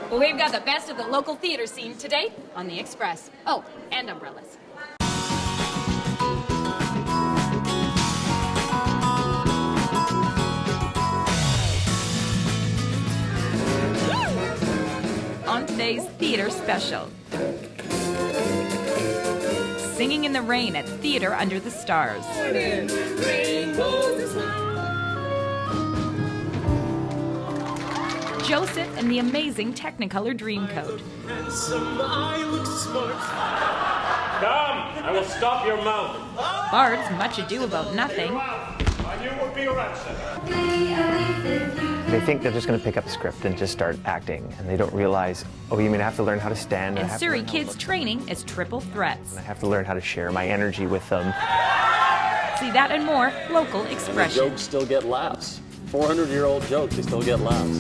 Well, we've got the best of the local theater scene today on the Express. Oh, and umbrellas. On today's theater special, Singing in the Rain at Theater Under the Stars. Joseph and the amazing Technicolour Dreamcoat. Come, I will stop your mouth. Bard's Much Ado About Nothing. I knew it would be a ransom. They think they're just going to pick up a script and just start acting, and they don't realize, oh, you mean I have to learn how to stand? And Surrey Kids Training as Triple Threats. I have to learn how to share my energy with them. See that and more, local expression. Jokes still get laughs. 400-year-old jokes, they still get laughs.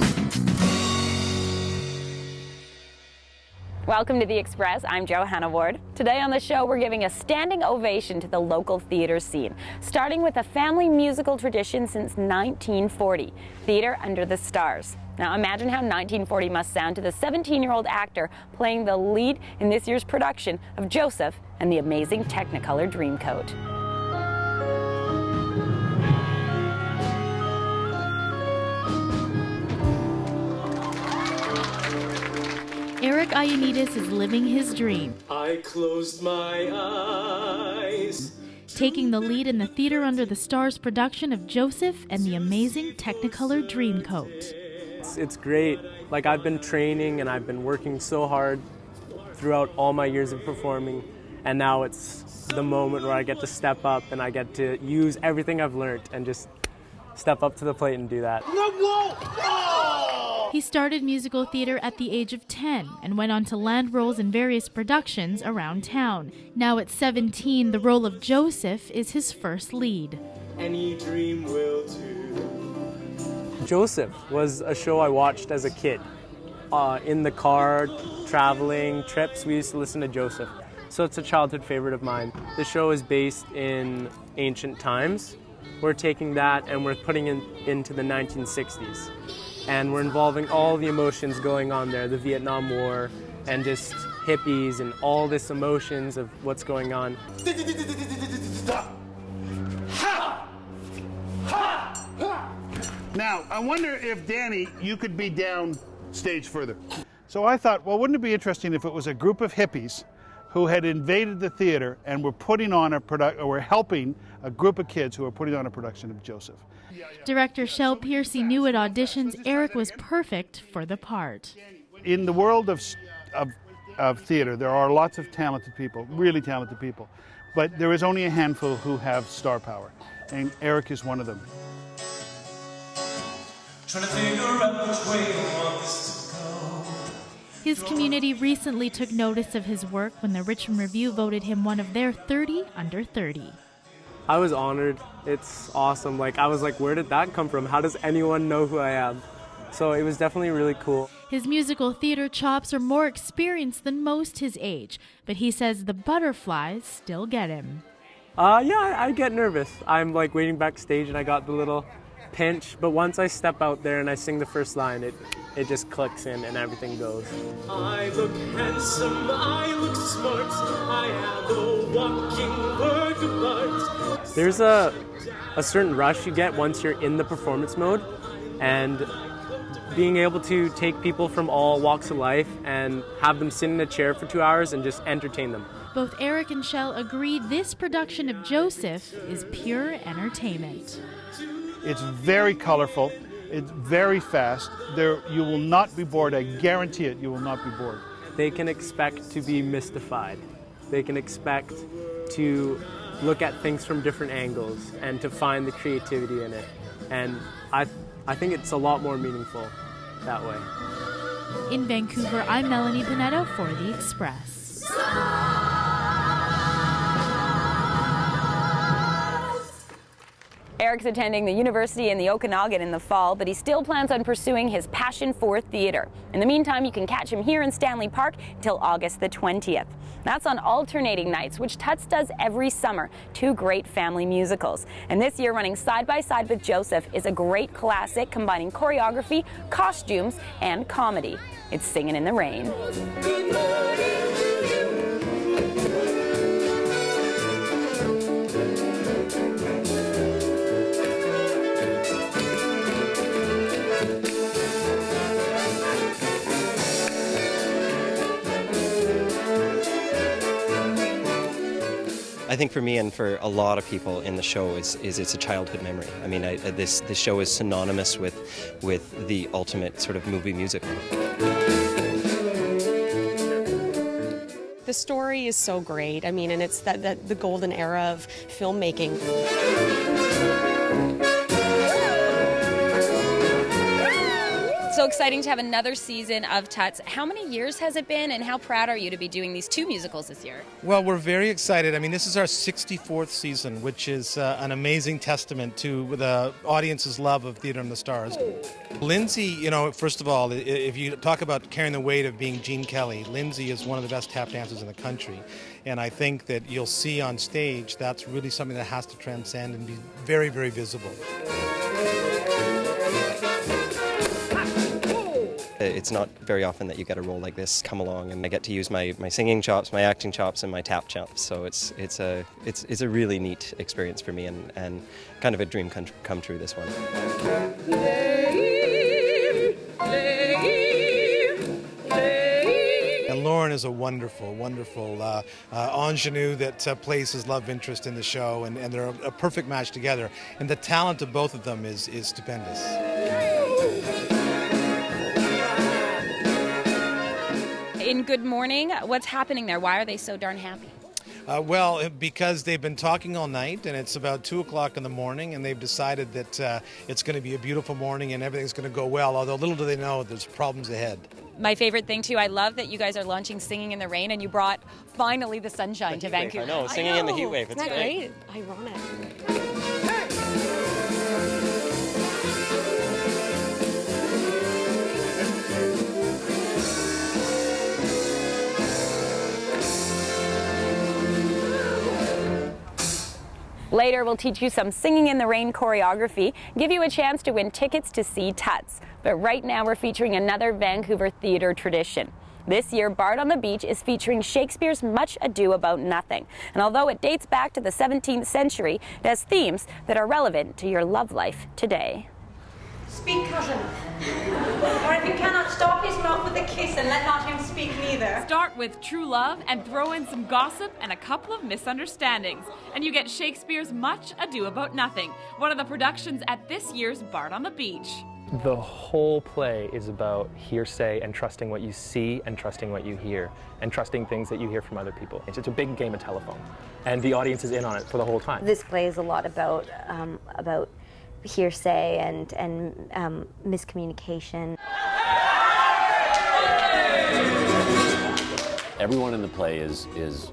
Welcome to The Express. I'm Johanna Ward. Today on the show, we're giving a standing ovation to the local theater scene, starting with a family musical tradition since 1940, Theater Under the Stars. Now imagine how 1940 must sound to the 17-year-old actor playing the lead in this year's production of Joseph and the amazing Technicolour Dreamcoat. Eric Ioannidis is living his dream. I closed my eyes. Taking the lead in the Theater Under the Stars production of Joseph and the amazing Technicolour Dreamcoat. It's great. Like, I've been training and I've been working so hard throughout all my years of performing, and now it's the moment where I get to step up and I get to use everything I've learned and just step up to the plate and do that. He started musical theater at the age of 10 and went on to land roles in various productions around town. Now at 17, the role of Joseph is his first lead. Any dream will do. Joseph was a show I watched as a kid. In the car, traveling, trips, we used to listen to Joseph. So it's a childhood favorite of mine. The show is based in ancient times. We're taking that and we're putting it into the 1960s. And we're involving all the emotions going on there, the Vietnam War, and just hippies and all this emotions of what's going on. Now, I wonder if, Danny, you could be down stage further. So I thought, well, wouldn't it be interesting if it was a group of hippies who had invaded the theater and were putting on a production, or were helping a group of kids who were putting on a production of Joseph. Director Shel Piercy knew at auditions Eric was perfect for the part. In the world of theater, there are lots of talented people, really talented people, but there is only a handful who have star power, and Eric is one of them. Trying to figure out which way I want this to go. His community recently took notice of his work when the Richmond Review voted him one of their 30 under 30. I was honored. It's awesome. Like, I was like, where did that come from? How does anyone know who I am? So it was definitely really cool. His musical theater chops are more experienced than most his age, but he says the butterflies still get him. Yeah, I get nervous. I'm like waiting backstage and I got the little pinch, but once I step out there and I sing the first line, it just clicks in and everything goes. I look handsome, I look smart, I am a walking work of art. There's a certain rush you get once you're in the performance mode, and being able to take people from all walks of life and have them sit in a chair for 2 hours and just entertain them. Both Eric and Shel agree this production of Joseph is pure entertainment. It's very colorful, it's very fast. You will not be bored, I guarantee it, you will not be bored. They can expect to be mystified. They can expect to look at things from different angles and to find the creativity in it. And I think it's a lot more meaningful that way. In Vancouver, I'm Melanie Pineda for The Express. Eric's attending the university in the Okanagan in the fall, but he still plans on pursuing his passion for theatre. In the meantime, you can catch him here in Stanley Park until August the 20th. That's on alternating nights, which TUTS does every summer, 2 great family musicals. And this year, running side by side with Joseph is a great classic combining choreography, costumes, and comedy. It's Singin' in the Rain. I think for me and for a lot of people in the show is it's a childhood memory. I mean, this show is synonymous with the ultimate sort of movie musical. The story is so great. I mean, and it's the golden era of filmmaking. So exciting to have another season of TUTS. How many years has it been, and how proud are you to be doing these 2 musicals this year? Well, we're very excited. I mean, this is our 64th season, which is an amazing testament to the audience's love of Theatre on the Stars. Lindsay, you know, first of all, if you talk about carrying the weight of being Gene Kelly, Lindsay is one of the best tap dancers in the country. And I think that you'll see on stage that's really something that has to transcend and be very, very visible. It's not very often that you get a role like this come along, and I get to use my singing chops, my acting chops, and my tap chops. So it's a really neat experience for me, and kind of a dream come true, this one. And Lauren is a wonderful, wonderful ingenue that plays his love interest in the show, and they're a perfect match together. And the talent of both of them is stupendous. In Good Morning, what's happening there? Why are they so darn happy? Well, because they've been talking all night, and it's about 2 o'clock in the morning, and they've decided that it's going to be a beautiful morning and everything's going to go well, although little do they know there's problems ahead. My favorite thing, too, I love that you guys are launching Singing in the Rain, and you brought, finally, the sunshine to Vancouver. I know, singing in the heat wave. It's great. Ironic. Later, we'll teach you some Singing in the Rain choreography, give you a chance to win tickets to see TUTS. But right now, we're featuring another Vancouver theatre tradition. This year, Bard on the Beach is featuring Shakespeare's Much Ado About Nothing. And although it dates back to the 17th century, it has themes that are relevant to your love life today. Speak, cousin. Or if you cannot stop his mouth with a kiss, and let not him speak neither. Start with true love and throw in some gossip and a couple of misunderstandings. And you get Shakespeare's Much Ado About Nothing, one of the productions at this year's Bard on the Beach. The whole play is about hearsay and trusting what you see and trusting what you hear and trusting things that you hear from other people. It's a big game of telephone, and the audience is in on it for the whole time. This play is a lot about hearsay and miscommunication. Everyone in the play is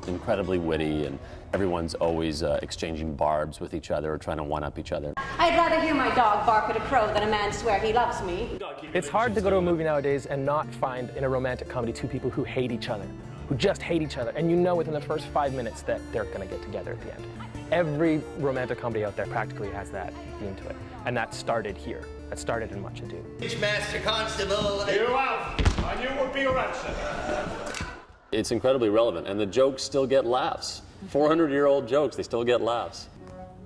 incredibly witty, and everyone's always exchanging barbs with each other or trying to one-up each other. I'd rather hear my dog bark at a crow than a man swear he loves me. It's hard to go to a movie nowadays and not find in a romantic comedy 2 people who hate each other, who just hate each other, and you know within the first 5 minutes that they're going to get together at the end. Every romantic comedy out there practically has that theme to it, and that started here. That started in Much Ado. Master Constable. You have. I knew would be your answer. It's incredibly relevant, and the jokes still get laughs. 400-year-old jokes, they still get laughs.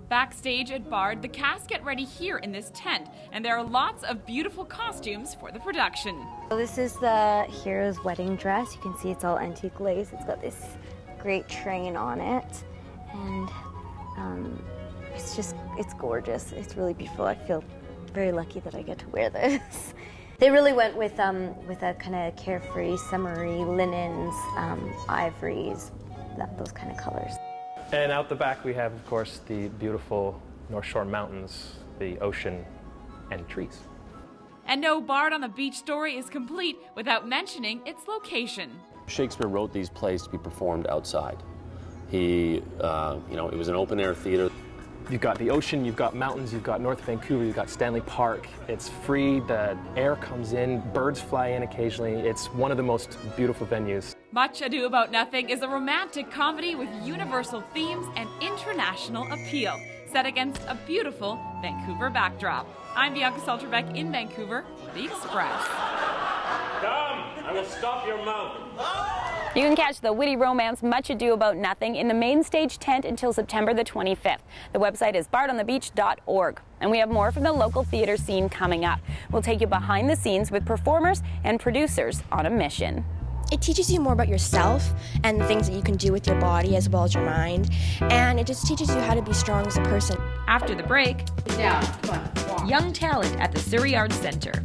Backstage at Bard, the cast get ready here in this tent, and there are lots of beautiful costumes for the production. So this is the hero's wedding dress. You can see it's all antique lace. It's got this great train on it, and it's gorgeous. It's really beautiful. I feel very lucky that I get to wear this. They really went with a kind of carefree, summery linens, ivories, those kind of colors. And out the back we have, of course, the beautiful North Shore mountains, the ocean, and trees. And no Bard on the Beach story is complete without mentioning its location. Shakespeare wrote these plays to be performed outside. He, it was an open-air theater. You've got the ocean, you've got mountains, you've got North Vancouver, you've got Stanley Park. It's free, the air comes in, birds fly in occasionally. It's one of the most beautiful venues. Much Ado About Nothing is a romantic comedy with universal themes and international appeal, set against a beautiful Vancouver backdrop. I'm Bianca Solterbeck in Vancouver for The Express. Come, I will stop your mouth. You can catch the witty romance Much Ado About Nothing in the main stage tent until September the 25th. The website is bardonthebeach.org. And we have more from the local theater scene coming up. We'll take you behind the scenes with performers and producers on a mission. It teaches you more about yourself and the things that you can do with your body as well as your mind. And it just teaches you how to be strong as a person. After the break, young talent at the Surrey Arts Centre.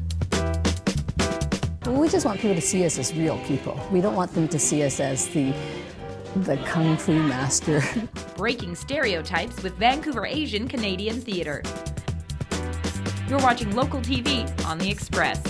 We just want people to see us as real people. We don't want them to see us as the kung fu master. Breaking stereotypes with Vancouver Asian Canadian theatre. You're watching local TV on The Express.